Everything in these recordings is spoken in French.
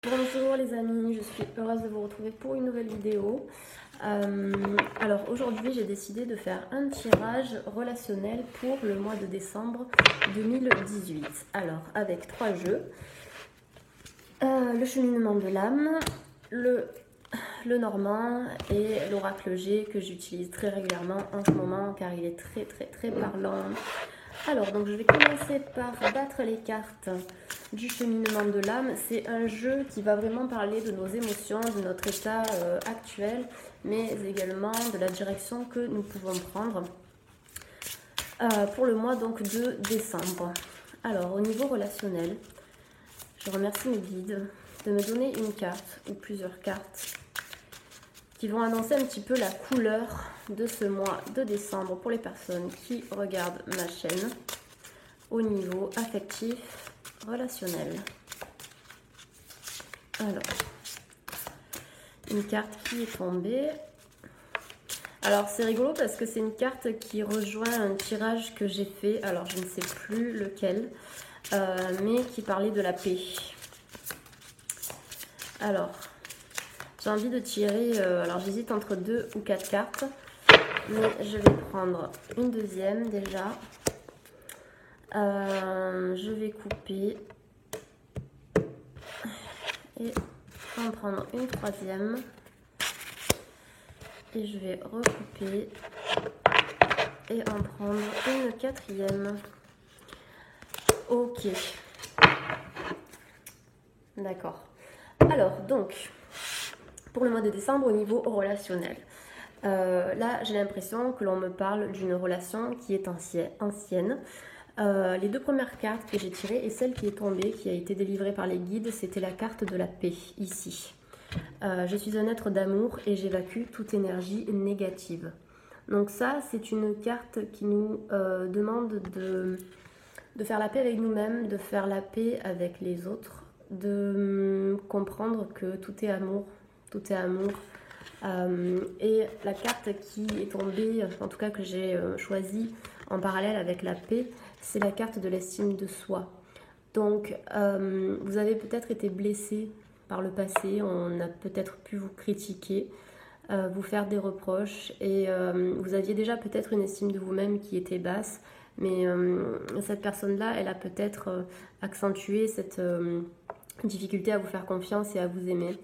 Bonjour les amis, je suis heureuse de vous retrouver pour une nouvelle vidéo. Alors aujourd'hui j'ai décidé de faire un tirage relationnel pour le mois de décembre 2018. Alors avec 3 jeux, le cheminement de l'âme, le normand et l'oracle G que j'utilise très régulièrement en ce moment car il est très parlant. Alors, donc je vais commencer par battre les cartes du cheminement de l'âme. C'est un jeu qui va vraiment parler de nos émotions, de notre état actuel, mais également de la direction que nous pouvons prendre pour le mois donc de décembre. Alors, au niveau relationnel, je remercie mes guides de me donner une carte ou plusieurs cartes qui vont annoncer un petit peu la couleur de ce mois de décembre pour les personnes qui regardent ma chaîne au niveau affectif, relationnel. Alors, une carte qui est tombée. Alors, c'est rigolo parce que c'est une carte qui rejoint un tirage que j'ai fait, alors je ne sais plus lequel, mais qui parlait de la paix. Alors, j'ai envie de tirer, alors j'hésite entre 2 ou 4 cartes, mais je vais prendre une deuxième déjà. Je vais couper et en prendre une troisième et je vais recouper et en prendre une quatrième. Ok, d'accord. Alors donc pour le mois de décembre au niveau relationnel, là j'ai l'impression que l'on me parle d'une relation qui est ancienne. Les 2 premières cartes que j'ai tirées et celle qui est tombée, qui a été délivrée par les guides, c'était la carte de la paix, ici. Je suis un être d'amour et j'évacue toute énergie négative. Donc ça, c'est une carte qui nous demande de faire la paix avec nous-mêmes, de faire la paix avec les autres, de comprendre que tout est amour, tout est amour. Et la carte qui est tombée, en tout cas que j'ai choisie en parallèle avec la paix, c'est la carte de l'estime de soi. Donc, vous avez peut-être été blessé par le passé, on a peut-être pu vous critiquer, vous faire des reproches et vous aviez déjà peut-être une estime de vous-même qui était basse, mais cette personne-là, elle a peut-être accentué cette difficulté à vous faire confiance et à vous aimer.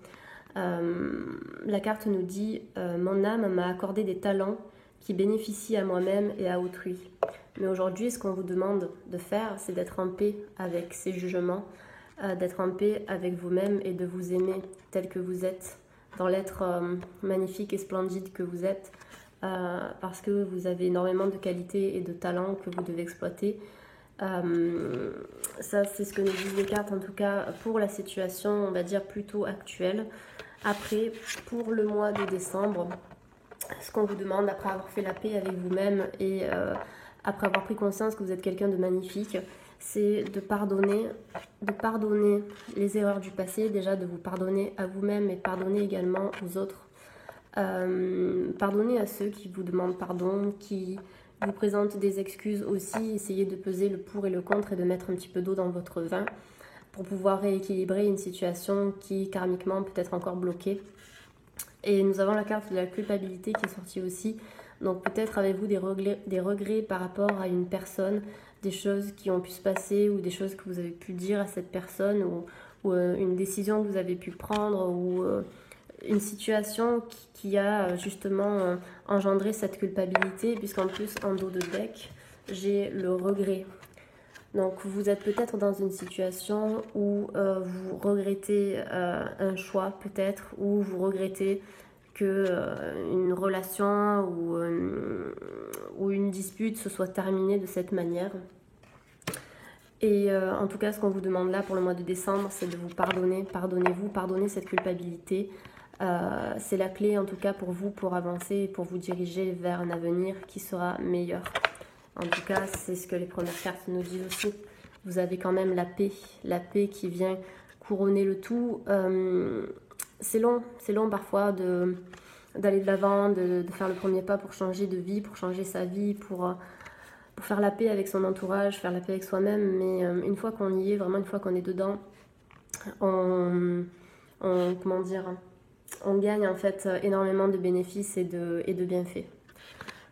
La carte nous dit mon âme m'a accordé des talents qui bénéficient à moi-même et à autrui. Mais aujourd'hui, ce qu'on vous demande de faire, c'est d'être en paix avec ces jugements, d'être en paix avec vous-même et de vous aimer tel que vous êtes, dans l'être magnifique et splendide que vous êtes, parce que vous avez énormément de qualités et de talents que vous devez exploiter. Ça, c'est ce que nous disent les cartes, en tout cas pour la situation, on va dire plutôt actuelle. Après, pour le mois de décembre, ce qu'on vous demande après avoir fait la paix avec vous-même et après avoir pris conscience que vous êtes quelqu'un de magnifique, c'est de pardonner les erreurs du passé, déjà de vous pardonner à vous-même et pardonner également aux autres. Pardonner à ceux qui vous demandent pardon, qui vous présentent des excuses aussi, essayez de peser le pour et le contre et de mettre un petit peu d'eau dans votre vin pour pouvoir rééquilibrer une situation qui karmiquement peut être encore bloquée. Et nous avons la carte de la culpabilité qui est sortie aussi. Donc peut-être avez-vous des regrets par rapport à une personne, des choses qui ont pu se passer ou des choses que vous avez pu dire à cette personne ou une décision que vous avez pu prendre ou une situation qui a justement engendré cette culpabilité, puisqu'en plus en dos de deck, j'ai le regret. Donc vous êtes peut-être dans une situation où vous regrettez un choix peut-être, ou vous regrettez que une relation ou une dispute se soit terminée de cette manière. Et en tout cas, ce qu'on vous demande là pour le mois de décembre, c'est de vous pardonner, pardonnez-vous, pardonnez cette culpabilité. C'est la clé en tout cas pour vous, pour avancer et pour vous diriger vers un avenir qui sera meilleur. En tout cas, c'est ce que les premières cartes nous disent aussi. Vous avez quand même la paix qui vient couronner le tout. C'est long parfois d'aller de l'avant, de faire le premier pas pour changer de vie, pour changer sa vie, pour faire la paix avec son entourage, faire la paix avec soi-même. Mais une fois qu'on y est, vraiment une fois qu'on est dedans, on comment dire, on gagne en fait énormément de bénéfices et de bienfaits.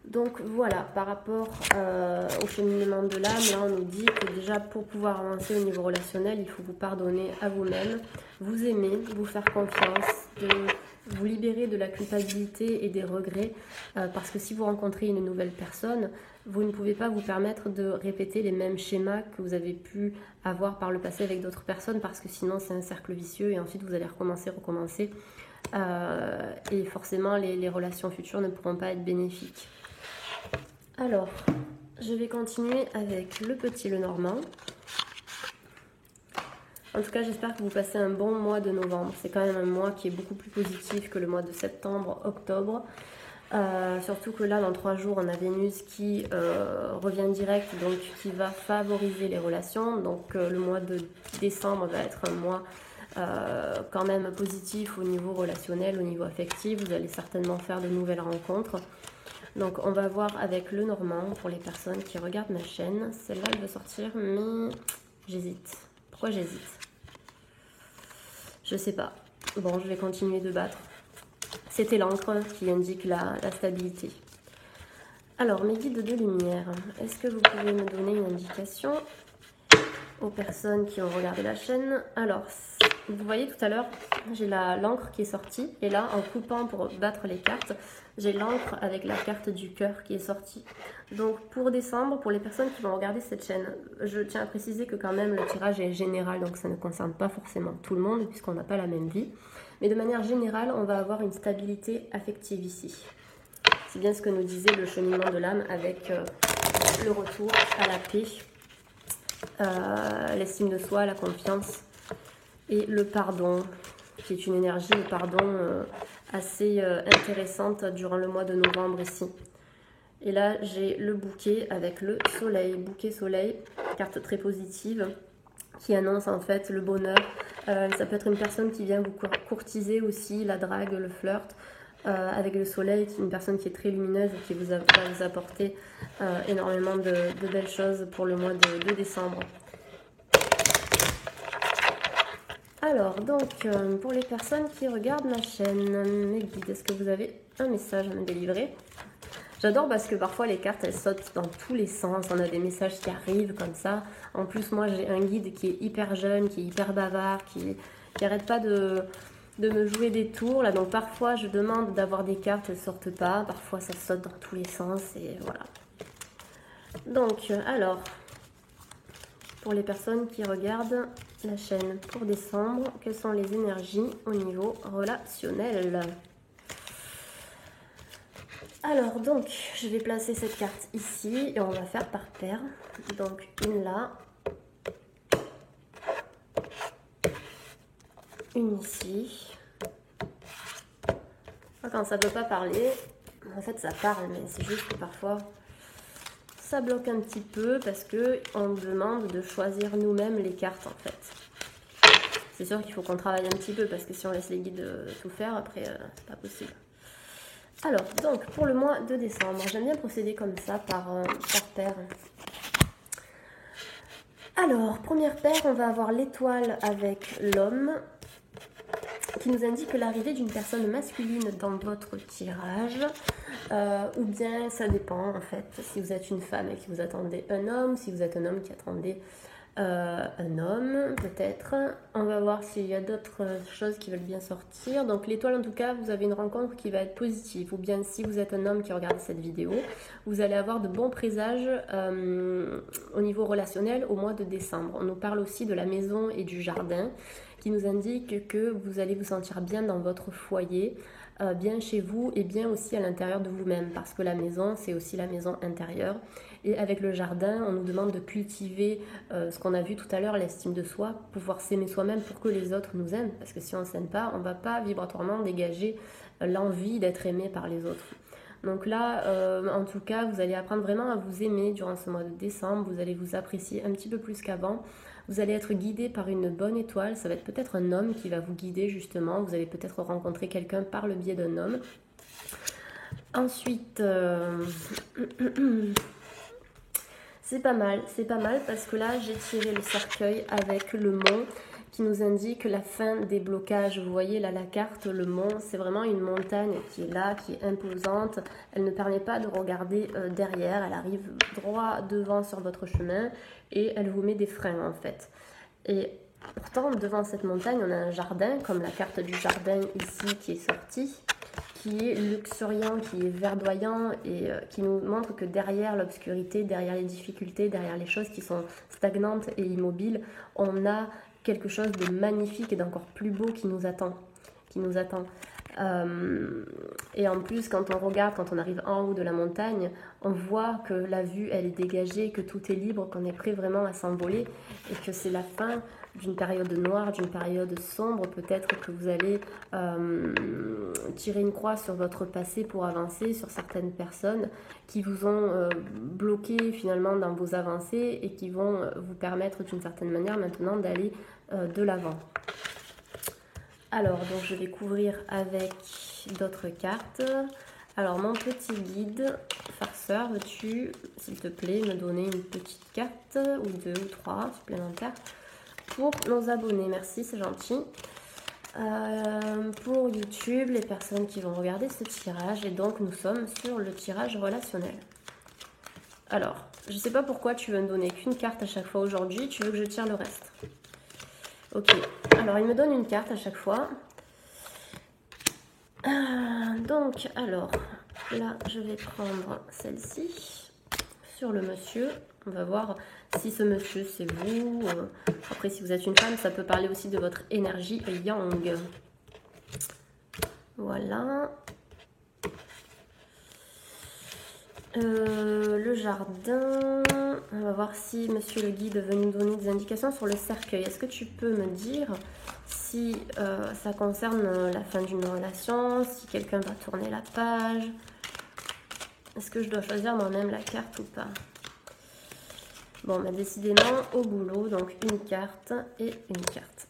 Donc voilà, par rapport au cheminement de l'âme, là on nous dit que déjà pour pouvoir avancer au niveau relationnel, il faut vous pardonner à vous-même, vous aimer, vous faire confiance, vous libérer de la culpabilité et des regrets, parce que si vous rencontrez une nouvelle personne, vous ne pouvez pas vous permettre de répéter les mêmes schémas que vous avez pu avoir par le passé avec d'autres personnes, parce que sinon c'est un cercle vicieux et ensuite vous allez recommencer. Et forcément les relations futures ne pourront pas être bénéfiques. Alors, je vais continuer avec le petit Lenormand. En tout cas, j'espère que vous passez un bon mois de novembre. C'est quand même un mois qui est beaucoup plus positif que le mois de septembre, octobre. Surtout que là, dans 3 jours, on a Vénus qui revient direct, donc qui va favoriser les relations. Donc le mois de décembre va être un mois quand même positif au niveau relationnel, au niveau affectif. Vous allez certainement faire de nouvelles rencontres. Donc on va voir avec le Normand pour les personnes qui regardent ma chaîne. Celle-là elle veut sortir mais j'hésite. Pourquoi j'hésite? Je sais pas. Bon, je vais continuer de battre. C'était l'encre qui indique la stabilité. Alors mes guides de lumière, est-ce que vous pouvez me donner une indication aux personnes qui ont regardé la chaîne? Alors, vous voyez tout à l'heure, j'ai l'encre qui est sortie. Et là, en coupant pour battre les cartes, j'ai l'encre avec la carte du cœur qui est sortie. Donc pour décembre, pour les personnes qui vont regarder cette chaîne, je tiens à préciser que quand même le tirage est général. Donc ça ne concerne pas forcément tout le monde puisqu'on n'a pas la même vie. Mais de manière générale, on va avoir une stabilité affective ici. C'est bien ce que nous disait le cheminement de l'âme avec le retour à la paix. L'estime de soi, la confiance et le pardon, qui est une énergie, le pardon, assez intéressante durant le mois de novembre ici. Et là, j'ai le bouquet avec le soleil, bouquet soleil, carte très positive, qui annonce en fait le bonheur. Ça peut être une personne qui vient vous courtiser aussi, la drague, le flirt. Avec le soleil, une personne qui est très lumineuse et qui va vous apporter énormément de belles choses pour le mois de décembre. Alors, donc, pour les personnes qui regardent ma chaîne, mes guides, est-ce que vous avez un message à me délivrer? J'adore parce que parfois les cartes elles sautent dans tous les sens, on a des messages qui arrivent comme ça. En plus, moi j'ai un guide qui est hyper jeune, qui est hyper bavard, qui arrête pas de me jouer des tours là, donc parfois je demande d'avoir des cartes, elles sortent pas, parfois ça saute dans tous les sens et voilà. Donc alors, pour les personnes qui regardent la chaîne pour décembre, quelles sont les énergies au niveau relationnel? Alors donc, je vais placer cette carte ici et on va faire par paire. Donc une là, une ici. Quand ça ne veut pas parler, en fait ça parle, mais c'est juste que parfois ça bloque un petit peu parce qu'on demande de choisir nous-mêmes les cartes en fait. C'est sûr qu'il faut qu'on travaille un petit peu parce que si on laisse les guides tout faire, après c'est pas possible. Alors, donc, pour le mois de décembre, j'aime bien procéder comme ça, par paire. Alors, première paire, on va avoir l'étoile avec l'homme, qui nous indique l'arrivée d'une personne masculine dans votre tirage. Ou bien, ça dépend, en fait, si vous êtes une femme et que vous attendez un homme, si vous êtes un homme qui attendait un homme, peut-être. On va voir s'il y a d'autres choses qui veulent bien sortir. Donc l'étoile, en tout cas, vous avez une rencontre qui va être positive. Ou bien si vous êtes un homme qui regarde cette vidéo, vous allez avoir de bons présages au niveau relationnel au mois de décembre. On nous parle aussi de la maison et du jardin, qui nous indique que vous allez vous sentir bien dans votre foyer, bien chez vous et bien aussi à l'intérieur de vous-même, parce que la maison, c'est aussi la maison intérieure. Et avec le jardin, on nous demande de cultiver ce qu'on a vu tout à l'heure, l'estime de soi, pouvoir s'aimer soi-même pour que les autres nous aiment. Parce que si on ne s'aime pas, on ne va pas vibratoirement dégager l'envie d'être aimé par les autres. Donc là, en tout cas, vous allez apprendre vraiment à vous aimer durant ce mois de décembre. Vous allez vous apprécier un petit peu plus qu'avant. Vous allez être guidé par une bonne étoile. Ça va être peut-être un homme qui va vous guider justement. Vous allez peut-être rencontrer quelqu'un par le biais d'un homme. Ensuite... c'est pas mal parce que là j'ai tiré le cercueil avec le mont qui nous indique la fin des blocages. Vous voyez là la carte, le mont, c'est vraiment une montagne qui est là, qui est imposante. Elle ne permet pas de regarder derrière, elle arrive droit devant sur votre chemin et elle vous met des freins en fait. Et pourtant, devant cette montagne, on a un jardin, comme la carte du jardin ici qui est sortie, qui est luxuriant, qui est verdoyant et qui nous montre que derrière l'obscurité, derrière les difficultés, derrière les choses qui sont stagnantes et immobiles, on a quelque chose de magnifique et d'encore plus beau qui nous attend. Et en plus, quand on regarde, quand on arrive en haut de la montagne, on voit que la vue, elle est dégagée, que tout est libre, qu'on est prêt vraiment à s'envoler et que c'est la fin d'une période noire, d'une période sombre. Peut-être que vous allez tirer une croix sur votre passé pour avancer, sur certaines personnes qui vous ont bloqué finalement dans vos avancées et qui vont vous permettre d'une certaine manière maintenant d'aller de l'avant. Alors, donc je vais couvrir avec d'autres cartes. Alors, mon petit guide, farceur, veux-tu, s'il te plaît, me donner une petite carte, ou deux ou trois supplémentaires pour nos abonnés? Merci, c'est gentil. Pour YouTube, les personnes qui vont regarder ce tirage, et donc nous sommes sur le tirage relationnel. Alors, je ne sais pas pourquoi tu veux me donner qu'une carte à chaque fois aujourd'hui, tu veux que je tire le reste. Ok, alors il me donne une carte à chaque fois. Donc, alors, là, je vais prendre celle-ci sur le monsieur. On va voir si ce monsieur, c'est vous. Après, si vous êtes une femme, ça peut parler aussi de votre énergie yang. Voilà. Le jardin, on va voir si monsieur le guide veut nous donner des indications sur le cercueil. Est-ce que tu peux me dire si ça concerne la fin d'une relation, si quelqu'un va tourner la page? Est-ce que je dois choisir moi-même la carte ou pas? Bon, bah décidément au boulot, donc une carte et une carte.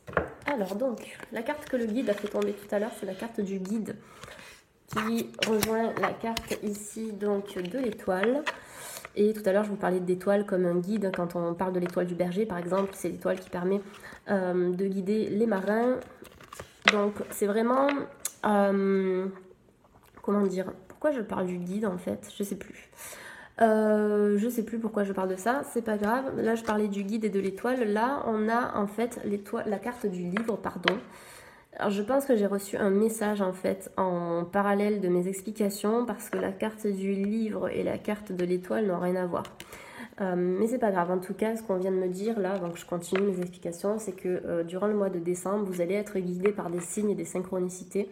Alors donc, la carte que le guide a fait tomber tout à l'heure, c'est la carte du guide, qui rejoint la carte ici donc de l'étoile. Et tout à l'heure je vous parlais d'étoile comme un guide. Quand on parle de l'étoile du berger par exemple, c'est l'étoile qui permet de guider les marins. Donc c'est vraiment comment dire, pourquoi je parle du guide en fait, je sais plus. Je sais plus pourquoi je parle de ça, c'est pas grave. Là je parlais du guide et de l'étoile. Là on a en fait l'étoile, la carte du livre, pardon. Alors je pense que j'ai reçu un message en fait en parallèle de mes explications, parce que la carte du livre et la carte de l'étoile n'ont rien à voir. Mais c'est pas grave, en tout cas ce qu'on vient de me dire là, donc je continue mes explications, c'est que durant le mois de décembre, vous allez être guidé par des signes et des synchronicités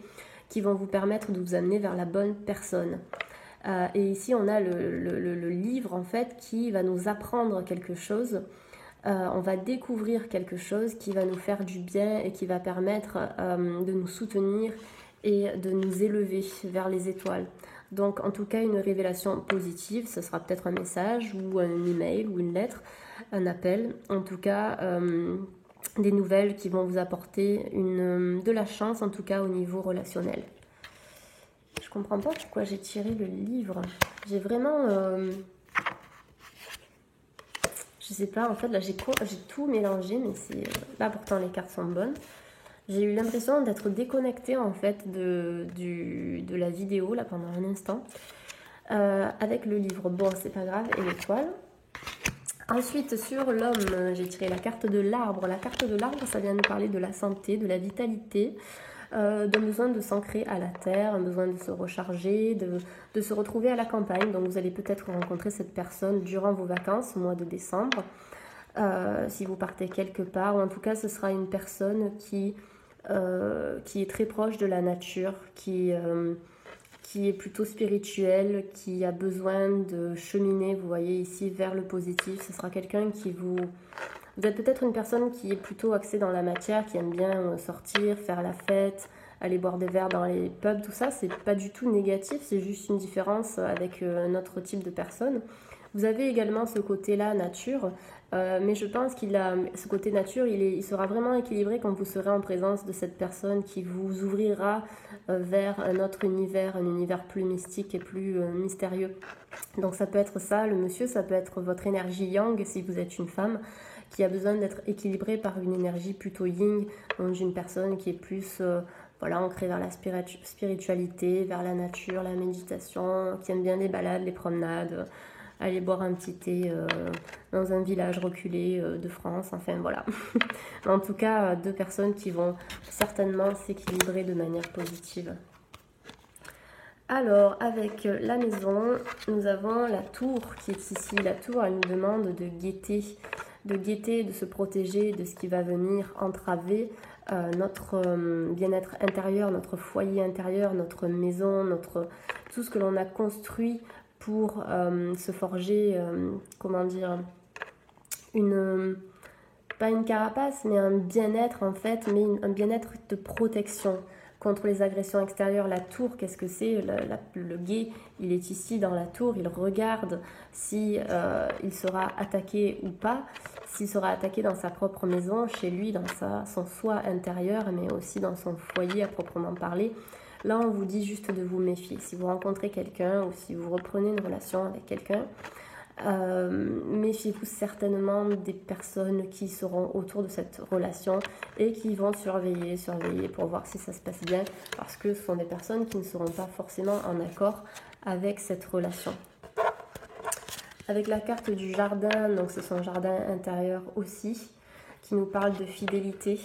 qui vont vous permettre de vous amener vers la bonne personne. Et ici on a le livre en fait qui va nous apprendre quelque chose. On va découvrir quelque chose qui va nous faire du bien et qui va permettre de nous soutenir et de nous élever vers les étoiles. Donc en tout cas une révélation positive, ce sera peut-être un message ou un email ou une lettre, un appel, en tout cas des nouvelles qui vont vous apporter de la chance, en tout cas au niveau relationnel. Je comprends pas pourquoi j'ai tiré le livre, j'ai vraiment... je sais pas, en fait là j'ai tout mélangé, mais c'est là pourtant les cartes sont bonnes. J'ai eu l'impression d'être déconnectée en fait de la vidéo là pendant un instant avec le livre. Bon, c'est pas grave, et l'étoile. Ensuite sur l'homme, j'ai tiré la carte de l'arbre. La carte de l'arbre, ça vient nous parler de la santé, de la vitalité, d'un besoin de s'ancrer à la terre, un besoin de se recharger, de se retrouver à la campagne. Donc vous allez peut-être rencontrer cette personne durant vos vacances au mois de décembre, si vous partez quelque part, ou en tout cas ce sera une personne qui est très proche de la nature, qui est plutôt spirituelle, qui a besoin de cheminer, vous voyez ici, vers le positif. Ce sera quelqu'un qui vous... Vous êtes peut-être une personne qui est plutôt axée dans la matière, qui aime bien sortir, faire la fête, aller boire des verres dans les pubs, tout ça. C'est pas du tout négatif, c'est juste une différence avec notre type de personne. Vous avez également ce côté-là, nature, mais je pense qu'il a ce côté nature, il sera vraiment équilibré quand vous serez en présence de cette personne qui vous ouvrira vers un autre univers, un univers plus mystique et plus mystérieux. Donc ça peut être ça, le monsieur, ça peut être votre énergie yang si vous êtes une femme, qui a besoin d'être équilibré par une énergie plutôt yin, donc une personne qui est plus voilà, ancrée vers la spiritualité, vers la nature, la méditation, qui aime bien les balades, les promenades, aller boire un petit thé dans un village reculé de France, enfin voilà. En tout cas, deux personnes qui vont certainement s'équilibrer de manière positive. Alors, avec la maison, nous avons la tour qui est ici. La tour, elle nous demande de guetter, de se protéger de ce qui va venir entraver notre bien-être intérieur, notre foyer intérieur, notre maison, tout ce que l'on a construit pour se forger, comment dire, pas une carapace, mais un bien-être en fait, mais un bien-être de protection contre les agressions extérieures. La tour, qu'est-ce que c'est? Le guet, il est ici dans la tour, il regarde si il sera attaqué ou pas, s'il sera attaqué dans sa propre maison, chez lui, dans son soi intérieur, mais aussi dans son foyer à proprement parler. Là, on vous dit juste de vous méfier. Si vous rencontrez quelqu'un ou si vous reprenez une relation avec quelqu'un, méfiez-vous certainement des personnes qui seront autour de cette relation et qui vont surveiller pour voir si ça se passe bien, parce que ce sont des personnes qui ne seront pas forcément en accord avec cette relation. Avec la carte du jardin, donc c'est son jardin intérieur aussi, qui nous parle de fidélité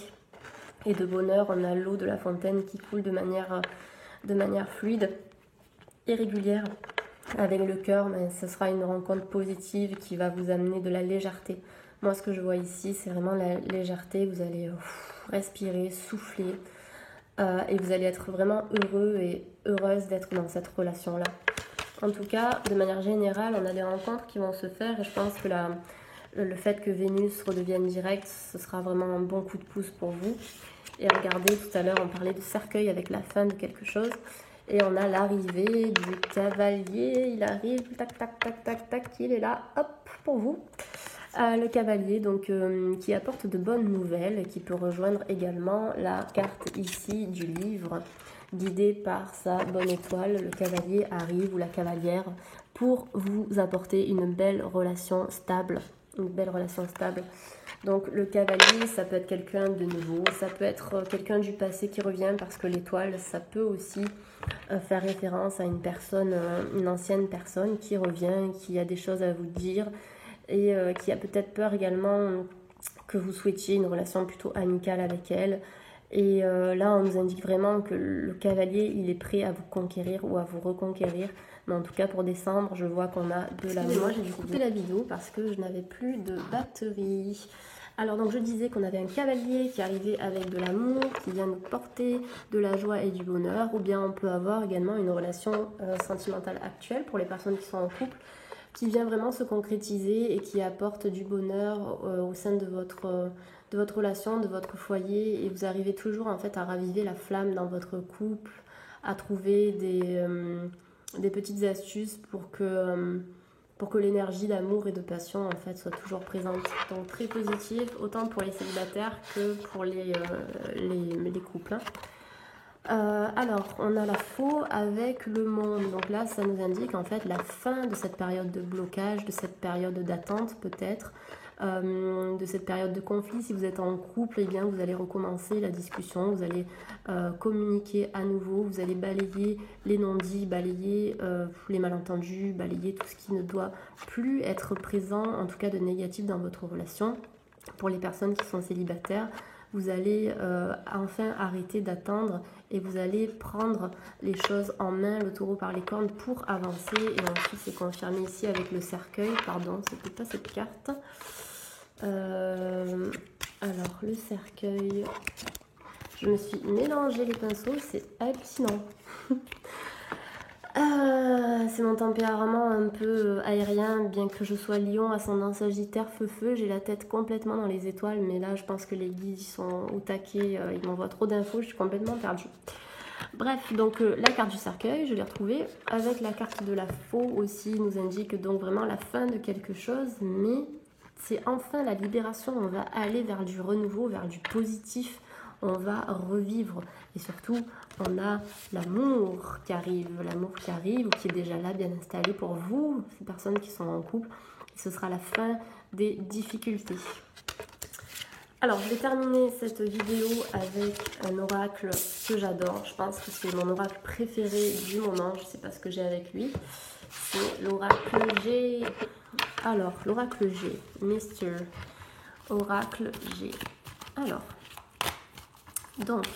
et de bonheur. On a l'eau de la fontaine qui coule de manière fluide et régulière. Avec le cœur, mais ce sera une rencontre positive qui va vous amener de la légèreté. Moi, ce que je vois ici, c'est vraiment la légèreté. Vous allez respirer, souffler et vous allez être vraiment heureux et heureuse d'être dans cette relation-là. En tout cas, de manière générale, on a des rencontres qui vont se faire et je pense que le fait que Vénus redevienne directe, ce sera vraiment un bon coup de pouce pour vous. Et regardez, tout à l'heure, on parlait de cercueil avec la fin de quelque chose. Et on a l'arrivée du cavalier, il arrive, tac, tac, tac, tac, tac, il est là, hop, pour vous. Le cavalier, donc, qui apporte de bonnes nouvelles et qui peut rejoindre également la carte ici du livre, guidé par sa bonne étoile. Le cavalier arrive, ou la cavalière, pour vous apporter une belle relation stable. Donc le cavalier, ça peut être quelqu'un de nouveau, ça peut être quelqu'un du passé qui revient, parce que l'étoile, ça peut aussi faire référence à une personne, une ancienne personne qui revient, qui a des choses à vous dire et qui a peut-être peur également que vous souhaitiez une relation plutôt amicale avec elle. Et là, on nous indique vraiment que le cavalier, il est prêt à vous conquérir ou à vous reconquérir. Mais en tout cas, pour décembre, je vois qu'on a de l'amour. Moi, j'ai dû couper la vidéo parce que je n'avais plus de batterie. Alors, donc, je disais qu'on avait un cavalier qui arrivait avec de l'amour, qui vient nous porter de la joie et du bonheur. Ou bien on peut avoir également une relation sentimentale actuelle pour les personnes qui sont en couple, qui vient vraiment se concrétiser et qui apporte du bonheur au sein de votre relation, de votre foyer, et vous arrivez toujours en fait à raviver la flamme dans votre couple, à trouver des petites astuces pour que l'énergie d'amour et de passion en fait soit toujours présente. Donc très positif, autant pour les célibataires que pour les couples. Alors, on a la faux avec le monde. Donc là, ça nous indique en fait la fin de cette période de blocage, de cette période d'attente peut-être, de cette période de conflit. Si vous êtes en couple, eh bien, vous allez recommencer la discussion, vous allez communiquer à nouveau, vous allez balayer les non-dits, balayer les malentendus, balayer tout ce qui ne doit plus être présent, en tout cas de négatif dans votre relation. Pour les personnes qui sont célibataires, vous allez enfin arrêter d'attendre et vous allez prendre les choses en main, le taureau par les cornes, pour avancer. Et ensuite, c'est confirmé ici avec le cercueil. Pardon, c'était pas cette carte. Alors, le cercueil. Je me suis mélangé les pinceaux, c'est hallucinant. C'est mon tempérament un peu aérien, bien que je sois lion, ascendant sagittaire, feu, j'ai la tête complètement dans les étoiles, mais là je pense que les guides sont au taquet, ils m'envoient trop d'infos, je suis complètement perdue. Bref, donc la carte du cercueil, je l'ai retrouvée, avec la carte de la faux aussi, nous indique donc vraiment la fin de quelque chose, mais c'est enfin la libération, on va aller vers du renouveau, vers du positif, on va revivre, et surtout on a l'amour qui arrive ou qui est déjà là, bien installé pour vous, ces personnes qui sont en couple, et ce sera la fin des difficultés. Alors, je vais terminer cette vidéo avec un oracle que j'adore. Je pense que c'est mon oracle préféré du moment. Je ne sais pas ce que j'ai avec lui. C'est l'oracle G. Alors, l'oracle G. Mister. Oracle G. Alors, donc,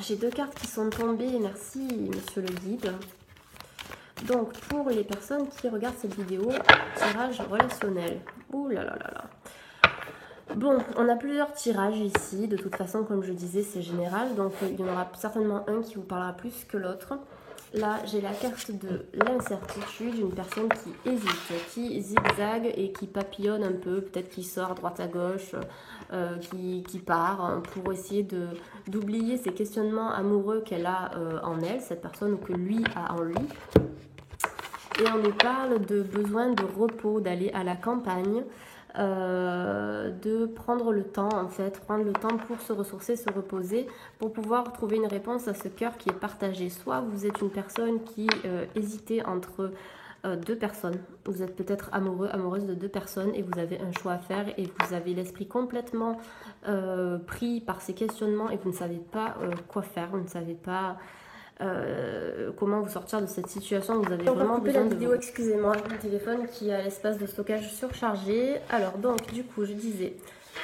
j'ai 2 cartes qui sont tombées. Merci, monsieur le guide. Donc, pour les personnes qui regardent cette vidéo, tirage relationnel. Ouh là là là là. Bon, on a plusieurs tirages ici. De toute façon, comme je disais, c'est général. Donc, il y en aura certainement un qui vous parlera plus que l'autre. Là, j'ai la carte de l'incertitude, une personne qui hésite, qui zigzague et qui papillonne un peu, peut-être qui sort à droite à gauche, qui part pour essayer d'oublier ces questionnements amoureux qu'elle a en elle, cette personne, ou que lui a en lui. Et on nous parle de besoin de repos, d'aller à la campagne, de prendre le temps en fait, prendre le temps pour se ressourcer, se reposer, pour pouvoir trouver une réponse à ce cœur qui est partagé. Soit vous êtes une personne qui hésitait entre 2 personnes, vous êtes peut-être amoureux, amoureuse de 2 personnes et vous avez un choix à faire et vous avez l'esprit complètement pris par ces questionnements et vous ne savez pas quoi faire, vous ne savez pas comment vous sortir de cette situation. Vous avez vraiment besoin de vidéo. Excusez-moi, mon téléphone qui a l'espace de stockage surchargé. Alors donc du coup je disais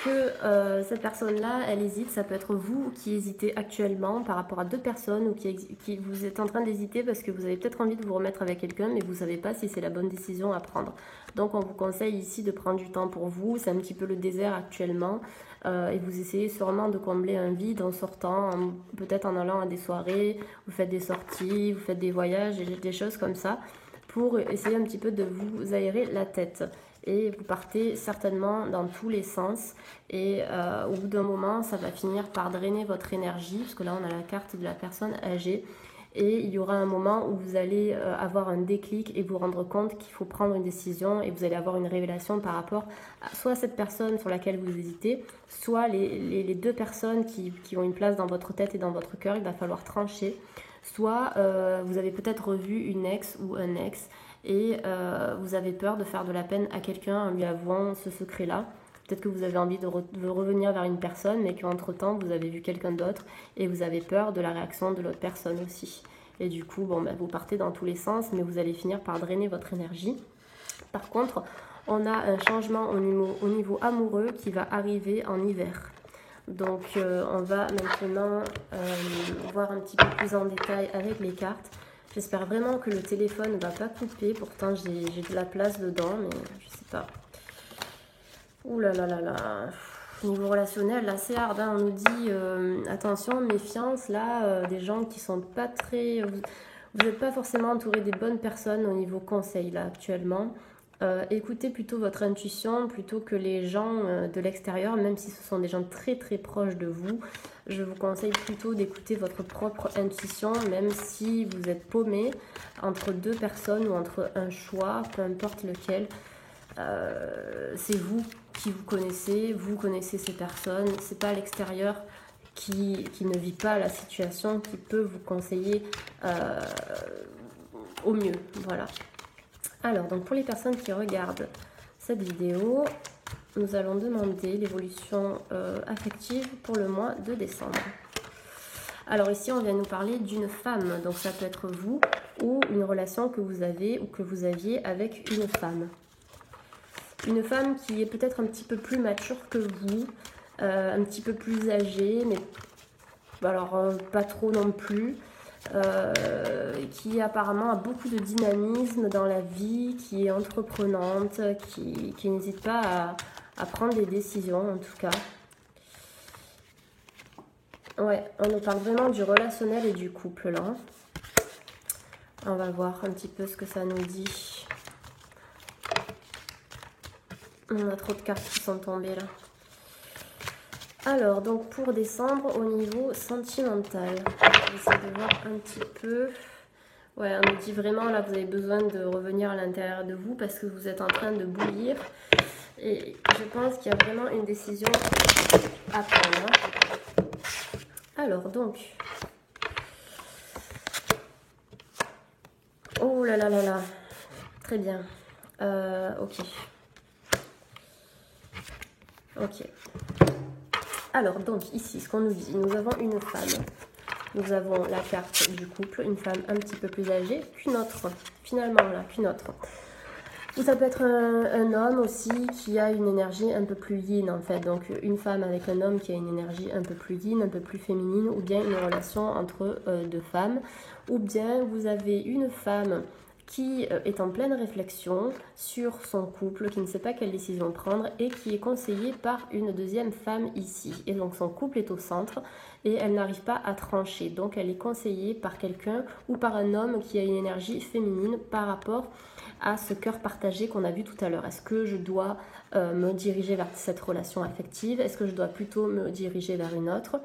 que cette personne-là, elle hésite. Ça peut être vous qui hésitez actuellement par rapport à 2 personnes ou qui vous êtes en train d'hésiter parce que vous avez peut-être envie de vous remettre avec quelqu'un mais vous ne savez pas si c'est la bonne décision à prendre. Donc on vous conseille ici de prendre du temps pour vous. C'est un petit peu le désert actuellement. Et vous essayez sûrement de combler un vide en sortant, peut-être en allant à des soirées, vous faites des sorties, vous faites des voyages, des choses comme ça, pour essayer un petit peu de vous aérer la tête. Et vous partez certainement dans tous les sens et au bout d'un moment, ça va finir par drainer votre énergie, parce que là, on a la carte de la personne âgée. Et il y aura un moment où vous allez avoir un déclic et vous rendre compte qu'il faut prendre une décision et vous allez avoir une révélation par rapport à soit cette personne sur laquelle vous hésitez, soit les 2 personnes qui ont une place dans votre tête et dans votre cœur. Il va falloir trancher. Soit vous avez peut-être revu une ex ou un ex et vous avez peur de faire de la peine à quelqu'un en lui avouant ce secret-là. Peut-être que vous avez envie de revenir vers une personne, mais qu'entre-temps, vous avez vu quelqu'un d'autre et vous avez peur de la réaction de l'autre personne aussi. Et du coup, bon, vous partez dans tous les sens, mais vous allez finir par drainer votre énergie. Par contre, on a un changement au niveau amoureux qui va arriver en hiver. Donc, on va maintenant voir un petit peu plus en détail avec les cartes. J'espère vraiment que le téléphone ne va pas couper. Pourtant, j'ai de la place dedans, mais je sais pas. Ouh là là là là. Niveau relationnel, là c'est hard, hein. On nous dit attention, méfiance, là, des gens qui sont pas très... Vous n'êtes pas forcément entouré des bonnes personnes au niveau conseil, là, actuellement. Écoutez plutôt votre intuition plutôt que les gens de l'extérieur, même si ce sont des gens très très proches de vous. Je vous conseille plutôt d'écouter votre propre intuition, même si vous êtes paumé entre 2 personnes ou entre un choix, peu importe lequel. C'est vous qui vous connaissez ces personnes, c'est pas l'extérieur qui ne vit pas la situation qui peut vous conseiller au mieux. Voilà. Alors, donc pour les personnes qui regardent cette vidéo, nous allons demander l'évolution affective pour le mois de décembre. Alors ici, on vient nous parler d'une femme, donc ça peut être vous ou une relation que vous avez ou que vous aviez avec une femme. Une femme qui est peut-être un petit peu plus mature que vous, un petit peu plus âgée, mais alors pas trop non plus, qui apparemment a beaucoup de dynamisme dans la vie, qui est entreprenante, qui n'hésite pas à prendre des décisions en tout cas. Ouais, on nous parle vraiment du relationnel et du couple là. On va voir un petit peu ce que ça nous dit. On a trop de cartes qui sont tombées là. Alors, donc pour décembre, au niveau sentimental, je vais essayer de voir un petit peu. Ouais, on nous dit vraiment là, vous avez besoin de revenir à l'intérieur de vous parce que vous êtes en train de bouillir. Et je pense qu'il y a vraiment une décision à prendre. Alors, donc. Oh là là là là. Très bien. Ok. Ok. Alors, donc ici, ce qu'on nous dit, nous avons une femme. Nous avons la carte du couple, une femme un petit peu plus âgée qu'une autre. Finalement, là, qu'une autre. Ou ça peut être un homme aussi qui a une énergie un peu plus yin en fait. Donc une femme avec un homme qui a une énergie un peu plus yin, un peu plus féminine, ou bien une relation entre deux femmes. Ou bien vous avez une femme qui est en pleine réflexion sur son couple, qui ne sait pas quelle décision prendre et qui est conseillée par une deuxième femme ici. Et donc son couple est au centre et elle n'arrive pas à trancher. Donc elle est conseillée par quelqu'un ou par un homme qui a une énergie féminine par rapport à ce cœur partagé qu'on a vu tout à l'heure. Est-ce que je dois me diriger vers cette relation affective? Est-ce que je dois plutôt me diriger vers une autre?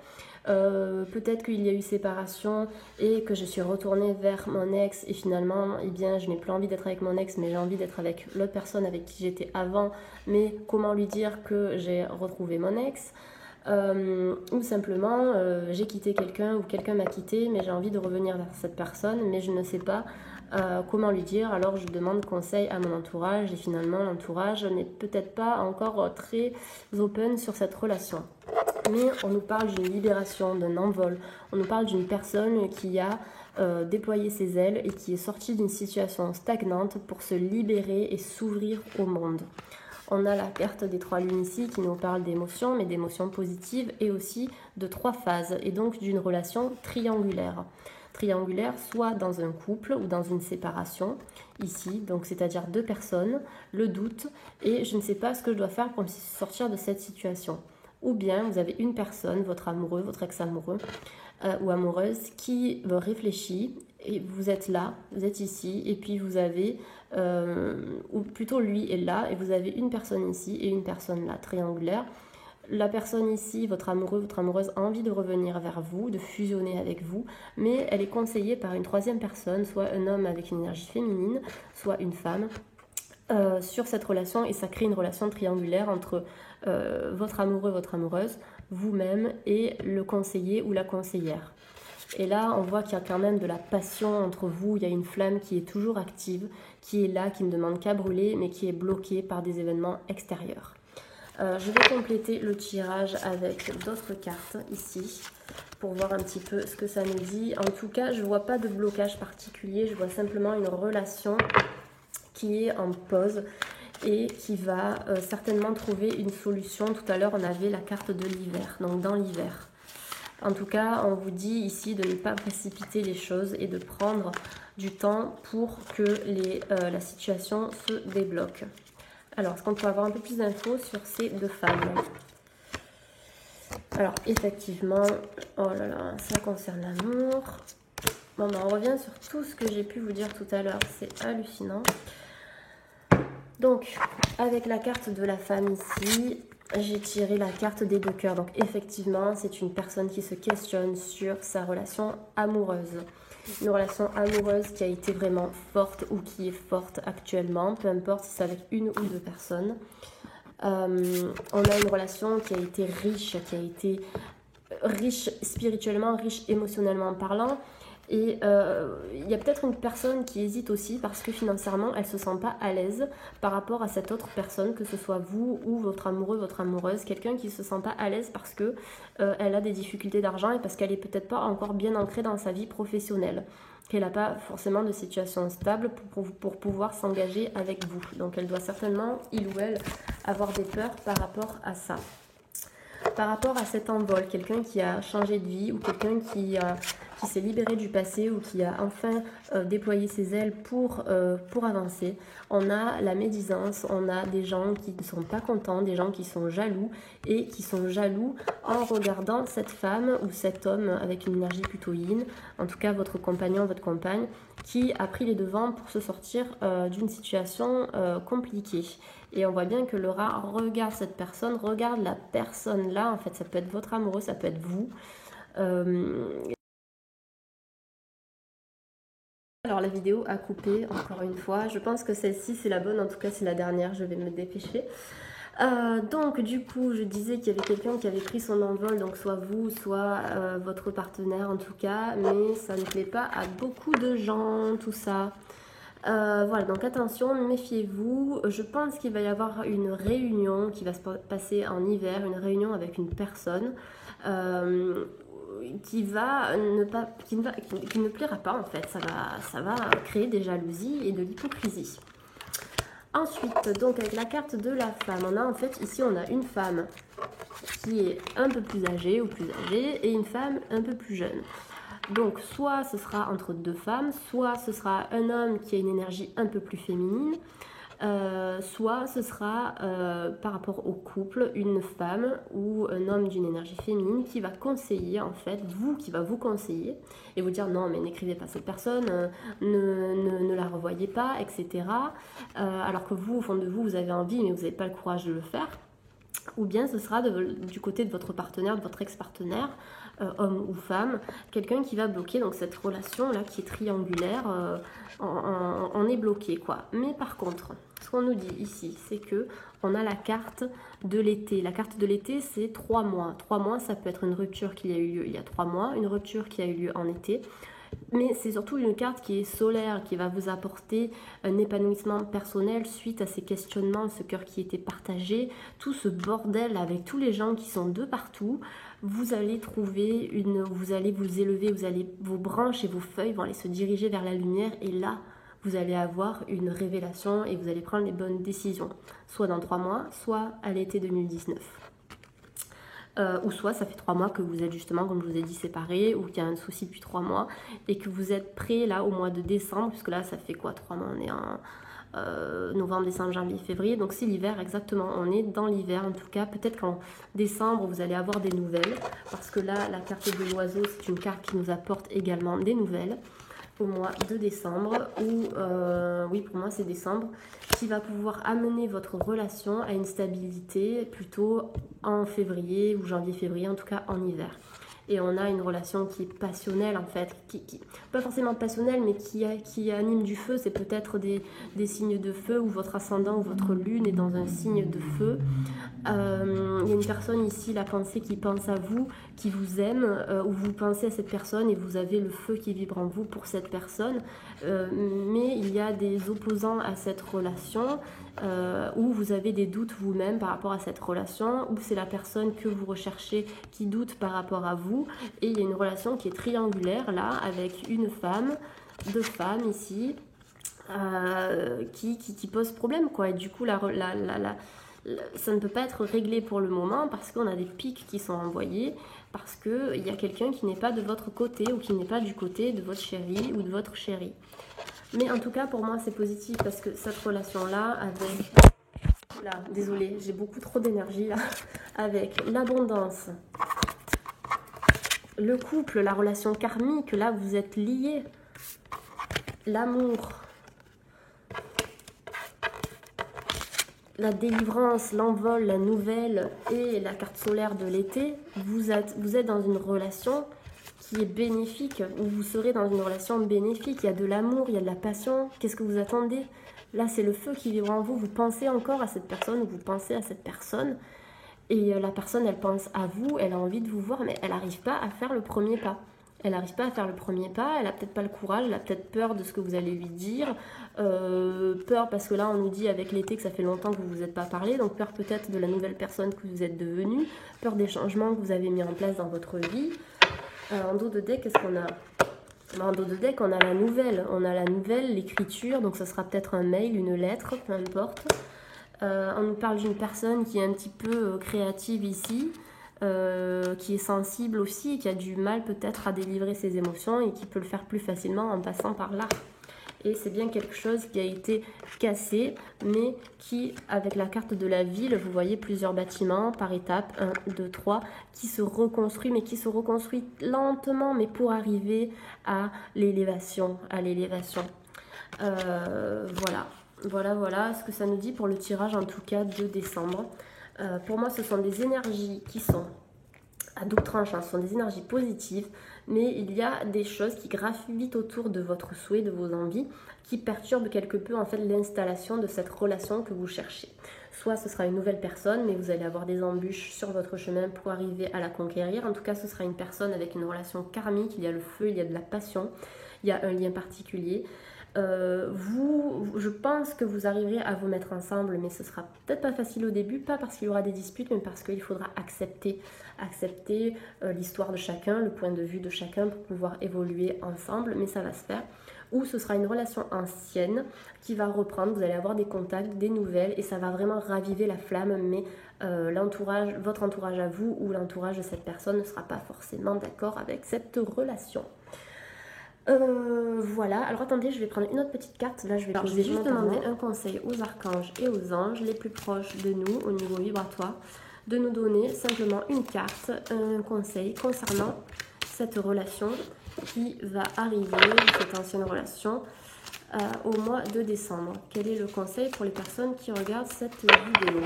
Peut-être qu'il y a eu séparation et que je suis retournée vers mon ex et finalement, eh bien, je n'ai plus envie d'être avec mon ex, mais j'ai envie d'être avec l'autre personne avec qui j'étais avant. Mais comment lui dire que j'ai retrouvé mon ex? Ou simplement j'ai quitté quelqu'un ou quelqu'un m'a quitté mais j'ai envie de revenir vers cette personne mais je ne sais pas comment lui dire, alors je demande conseil à mon entourage et finalement l'entourage n'est peut-être pas encore très open sur cette relation. Mais on nous parle d'une libération, d'un envol, on nous parle d'une personne qui a déployé ses ailes et qui est sortie d'une situation stagnante pour se libérer et s'ouvrir au monde. On a la carte des 3 lunes ici qui nous parle d'émotions, mais d'émotions positives et aussi de 3 phases et donc d'une relation triangulaire. Triangulaire, soit dans un couple ou dans une séparation, ici, donc c'est-à-dire 2 personnes, le doute et je ne sais pas ce que je dois faire pour me sortir de cette situation. Ou bien vous avez une personne, votre amoureux, votre ex-amoureux ou amoureuse qui réfléchit et vous êtes là, vous êtes ici et puis vous avez, ou plutôt lui est là et vous avez une personne ici et une personne là, triangulaire. La personne ici, votre amoureux, votre amoureuse a envie de revenir vers vous, de fusionner avec vous, mais elle est conseillée par une troisième personne, soit un homme avec une énergie féminine, soit une femme, sur cette relation et ça crée une relation triangulaire entre votre amoureux, votre amoureuse, vous-même et le conseiller ou la conseillère. Et là, on voit qu'il y a quand même de la passion entre vous, il y a une flamme qui est toujours active, qui est là, qui ne demande qu'à brûler, mais qui est bloquée par des événements extérieurs. Je vais compléter le tirage avec d'autres cartes ici pour voir un petit peu ce que ça nous dit. En tout cas, je ne vois pas de blocage particulier, je vois simplement une relation qui est en pause et qui va certainement trouver une solution. Tout à l'heure, on avait la carte de l'hiver, donc dans l'hiver. En tout cas, on vous dit ici de ne pas précipiter les choses et de prendre du temps pour que la situation se débloque. Alors, est-ce qu'on peut avoir un peu plus d'infos sur ces 2 femmes? Alors, effectivement, oh là là, ça concerne l'amour. Bon, ben, on revient sur tout ce que j'ai pu vous dire tout à l'heure, c'est hallucinant. Donc, avec la carte de la femme ici, j'ai tiré la carte des 2 cœurs. Donc, effectivement, c'est une personne qui se questionne sur sa relation amoureuse. Une relation amoureuse qui a été vraiment forte ou qui est forte actuellement, peu importe si c'est avec une ou 2 personnes. On a une relation qui a été riche spirituellement, riche émotionnellement parlant. Et il y a peut-être une personne qui hésite aussi parce que financièrement, elle ne se sent pas à l'aise par rapport à cette autre personne, que ce soit vous ou votre amoureux, votre amoureuse, quelqu'un qui ne se sent pas à l'aise parce que elle a des difficultés d'argent et parce qu'elle n'est peut-être pas encore bien ancrée dans sa vie professionnelle, qu'elle n'a pas forcément de situation stable pour pouvoir s'engager avec vous. Donc elle doit certainement, il ou elle, avoir des peurs par rapport à ça. Par rapport à cet envol, quelqu'un qui a changé de vie ou quelqu'un qui s'est libéré du passé ou qui a enfin déployé ses ailes pour avancer, on a la médisance, on a des gens qui ne sont pas contents, des gens qui sont jaloux et qui sont jaloux en regardant cette femme ou cet homme avec une énergie plutôt yin, en tout cas votre compagnon, votre compagne, qui a pris les devants pour se sortir d'une situation compliquée. Et on voit bien que le rat regarde cette personne, regarde la personne là, en fait ça peut être votre amoureux, ça peut être vous. Alors la vidéo a coupé encore une fois, je pense que celle-ci c'est la bonne, en tout cas c'est la dernière, je vais me dépêcher. Donc du coup je disais qu'il y avait quelqu'un qui avait pris son envol, donc soit vous, soit votre partenaire en tout cas, mais ça ne plaît pas à beaucoup de gens tout ça. Voilà, donc attention, méfiez-vous. Je pense qu'il va y avoir une réunion qui va se passer en hiver, une réunion avec une personne euh, qui va ne pas, qui ne plaira pas en fait. Ça va créer des jalousies et de l'hypocrisie. Ensuite, donc avec la carte de la femme, on a en fait ici on a une femme qui est un peu plus âgée ou plus âgée et une femme un peu plus jeune. Donc soit ce sera entre deux femmes, soit ce sera un homme qui a une énergie un peu plus féminine, soit ce sera par rapport au couple, une femme ou un homme d'une énergie féminine qui va conseiller en fait, qui va vous conseiller et vous dire non mais n'écrivez pas cette personne, ne la revoyez pas, etc. Alors que vous, au fond de vous, vous avez envie mais vous n'avez pas le courage de le faire. Ou bien ce sera du côté de votre partenaire, de votre ex-partenaire, homme ou femme, quelqu'un qui va bloquer donc cette relation là qui est triangulaire, on est bloqué quoi. Mais par contre, ce qu'on nous dit ici, c'est que on a la carte de l'été. La carte de l'été, c'est 3 mois. 3 mois, ça peut être une rupture qui a eu lieu il y a 3 mois, une rupture qui a eu lieu en été. Mais c'est surtout une carte qui est solaire, qui va vous apporter un épanouissement personnel suite à ces questionnements, ce cœur qui était partagé, tout ce bordel avec tous les gens qui sont de partout. Vous allez trouver vous allez vous élever, vos branches et vos feuilles vont aller se diriger vers la lumière et là, vous allez avoir une révélation et vous allez prendre les bonnes décisions, soit dans 3 mois, soit à l'été 2019. Ou soit ça fait 3 mois que vous êtes justement, comme je vous ai dit, séparés, ou qu'il y a un souci depuis 3 mois, et que vous êtes prêts là au mois de décembre, puisque là ça fait quoi 3 mois, on est en novembre, décembre, janvier, février, donc c'est l'hiver exactement, on est dans l'hiver en tout cas, peut-être qu'en décembre vous allez avoir des nouvelles, parce que là la carte de l'oiseau c'est une carte qui nous apporte également des nouvelles, au mois de décembre, ou oui pour moi c'est décembre, qui va pouvoir amener votre relation à une stabilité plutôt en février ou janvier-février, en tout cas en hiver. Et on a une relation qui est passionnelle en fait, pas forcément passionnelle, mais qui anime du feu. C'est peut-être des signes de feu, ou votre ascendant ou votre lune est dans un signe de feu. Il y a une personne ici, la pensée qui pense à vous, qui vous aime, ou vous pensez à cette personne et vous avez le feu qui vibre en vous pour cette personne. Mais il y a des opposants à cette relation, où vous avez des doutes vous-même par rapport à cette relation, ou c'est la personne que vous recherchez qui doute par rapport à vous, et il y a une relation qui est triangulaire là, avec une femme, deux femmes ici, qui pose problème quoi, et du coup ça ne peut pas être réglé pour le moment parce qu'on a des pics qui sont envoyés, parce qu'il y a quelqu'un qui n'est pas de votre côté ou qui n'est pas du côté de votre chéri ou de votre chérie. Mais en tout cas, pour moi, c'est positif parce que cette relation-là, avec... Là, désolée, j'ai beaucoup trop d'énergie là. Avec l'abondance, le couple, la relation karmique, là, vous êtes liés. L'amour, la délivrance, l'envol, la nouvelle et la carte solaire de l'été, vous êtes dans une relation qui est bénéfique, où vous serez dans une relation bénéfique. Il y a de l'amour, il y a de la passion. Qu'est-ce que vous attendez? Là, c'est le feu qui vibre en vous. Vous pensez encore à cette personne, ou vous pensez à cette personne. Et la personne, elle pense à vous, elle a envie de vous voir, mais elle n'arrive pas à faire le premier pas. Elle n'arrive pas à faire le premier pas, elle a peut-être pas le courage, elle a peut-être peur de ce que vous allez lui dire, peur parce que là on nous dit avec l'été que ça fait longtemps que vous ne vous êtes pas parlé, donc peur peut-être de la nouvelle personne que vous êtes devenue, peur des changements que vous avez mis en place dans votre vie. En dos de deck, qu'est-ce qu'on a? En dos de deck, on a la nouvelle, l'écriture, donc ça sera peut-être un mail, une lettre, peu importe. On nous parle d'une personne qui est un petit peu créative ici, qui est sensible aussi, qui a du mal peut-être à délivrer ses émotions et qui peut le faire plus facilement en passant par l'art. Et c'est bien quelque chose qui a été cassé, mais qui, avec la carte de la ville, vous voyez plusieurs bâtiments par étapes, 1, 2, 3, qui se reconstruit, mais qui se reconstruit lentement, mais pour arriver à l'élévation, Voilà ce que ça nous dit pour le tirage en tout cas de décembre. Pour moi, ce sont des énergies qui sont à double tranchant, ce sont des énergies positives, mais il y a des choses qui gravitent autour de votre souhait, de vos envies, qui perturbent quelque peu en fait l'installation de cette relation que vous cherchez. Soit ce sera une nouvelle personne, mais vous allez avoir des embûches sur votre chemin pour arriver à la conquérir. En tout cas, ce sera une personne avec une relation karmique, il y a le feu, il y a de la passion, il y a un lien particulier. je pense que vous arriverez à vous mettre ensemble, mais ce sera peut-être pas facile au début, pas parce qu'il y aura des disputes, mais parce qu'il faudra accepter l'histoire de chacun, le point de vue de chacun pour pouvoir évoluer ensemble, mais ça va se faire. Ou ce sera une relation ancienne qui va reprendre, vous allez avoir des contacts, des nouvelles, et ça va vraiment raviver la flamme, mais votre entourage à vous ou l'entourage de cette personne ne sera pas forcément d'accord avec cette relation. Voilà, alors attendez, je vais prendre une autre petite carte. Là, je vais juste demander un conseil aux archanges et aux anges les plus proches de nous au niveau vibratoire, de nous donner simplement une carte, un conseil concernant cette relation qui va arriver, cette ancienne relation, au mois de décembre. Quel est le conseil pour les personnes qui regardent cette vidéo?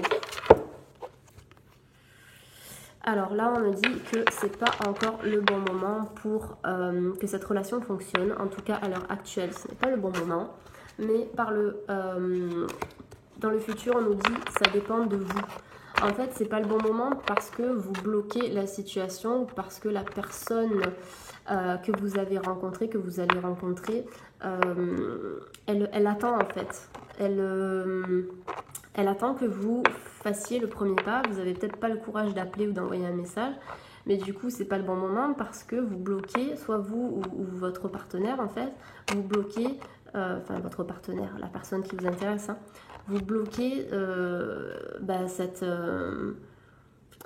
Alors là, on me dit que c'est pas encore le bon moment pour que cette relation fonctionne. En tout cas, à l'heure actuelle, ce n'est pas le bon moment. Mais dans le futur, on nous dit que ça dépend de vous. En fait, c'est pas le bon moment parce que vous bloquez la situation, parce que la personne que vous avez rencontrée, que vous allez rencontrer, elle attend en fait. Elle attend que vous fassiez le premier pas. Vous n'avez peut-être pas le courage d'appeler ou d'envoyer un message, mais du coup, c'est pas le bon moment parce que vous bloquez, soit vous ou votre partenaire en fait, vous bloquez, enfin votre partenaire, la personne qui vous intéresse, hein, vous bloquez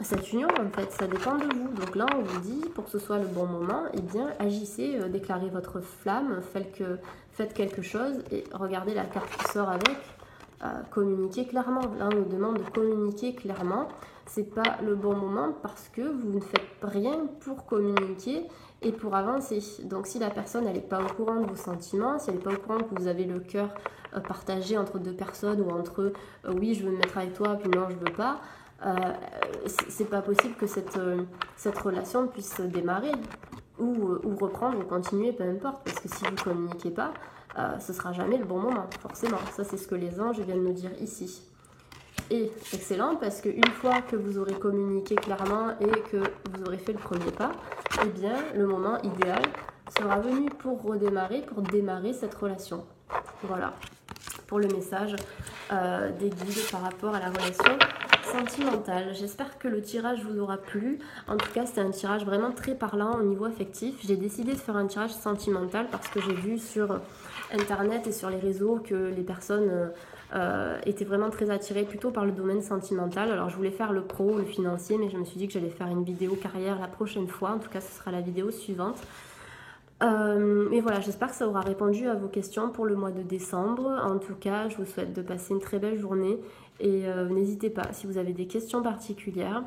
cette union en fait, ça dépend de vous. Donc là, on vous dit, pour que ce soit le bon moment, eh bien, agissez, déclarez votre flamme, faites quelque chose et regardez la carte qui sort avec. Communiquer clairement. Là, on nous demande de communiquer clairement. C'est pas le bon moment parce que vous ne faites rien pour communiquer et pour avancer. Donc, si la personne elle n'est pas au courant de vos sentiments, si elle n'est pas au courant que vous avez le cœur partagé entre deux personnes ou entre oui, je veux me mettre avec toi, puis non, je veux pas. C'est pas possible que cette relation puisse démarrer ou reprendre ou continuer, peu importe, parce que si vous ne communiquez pas, ce sera jamais le bon moment, forcément. Ça, c'est ce que les anges viennent nous dire ici. Et excellent, parce qu'une fois que vous aurez communiqué clairement et que vous aurez fait le premier pas, eh bien, le moment idéal sera venu pour redémarrer, pour démarrer cette relation. Voilà, pour le message des guides par rapport à la relation sentimentale. J'espère que le tirage vous aura plu. En tout cas, c'était un tirage vraiment très parlant au niveau affectif. J'ai décidé de faire un tirage sentimental parce que j'ai vu sur Internet et sur les réseaux que les personnes étaient vraiment très attirées plutôt par le domaine sentimental. Alors, je voulais faire le pro, le financier, mais je me suis dit que j'allais faire une vidéo carrière la prochaine fois. En tout cas, ce sera la vidéo suivante. Mais voilà, j'espère que ça aura répondu à vos questions pour le mois de décembre. En tout cas, je vous souhaite de passer une très belle journée et n'hésitez pas, si vous avez des questions particulières,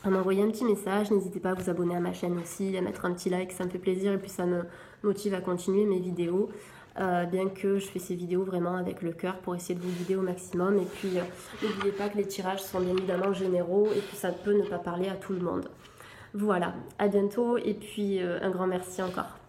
à m'envoyer un petit message. N'hésitez pas à vous abonner à ma chaîne aussi, à mettre un petit like, ça me fait plaisir et puis ça me motive à continuer mes vidéos. Bien que je fais ces vidéos vraiment avec le cœur pour essayer de vous guider au maximum. Et puis n'oubliez pas que les tirages sont bien évidemment généraux et que ça peut ne pas parler à tout le monde. Voilà, à bientôt et puis un grand merci encore.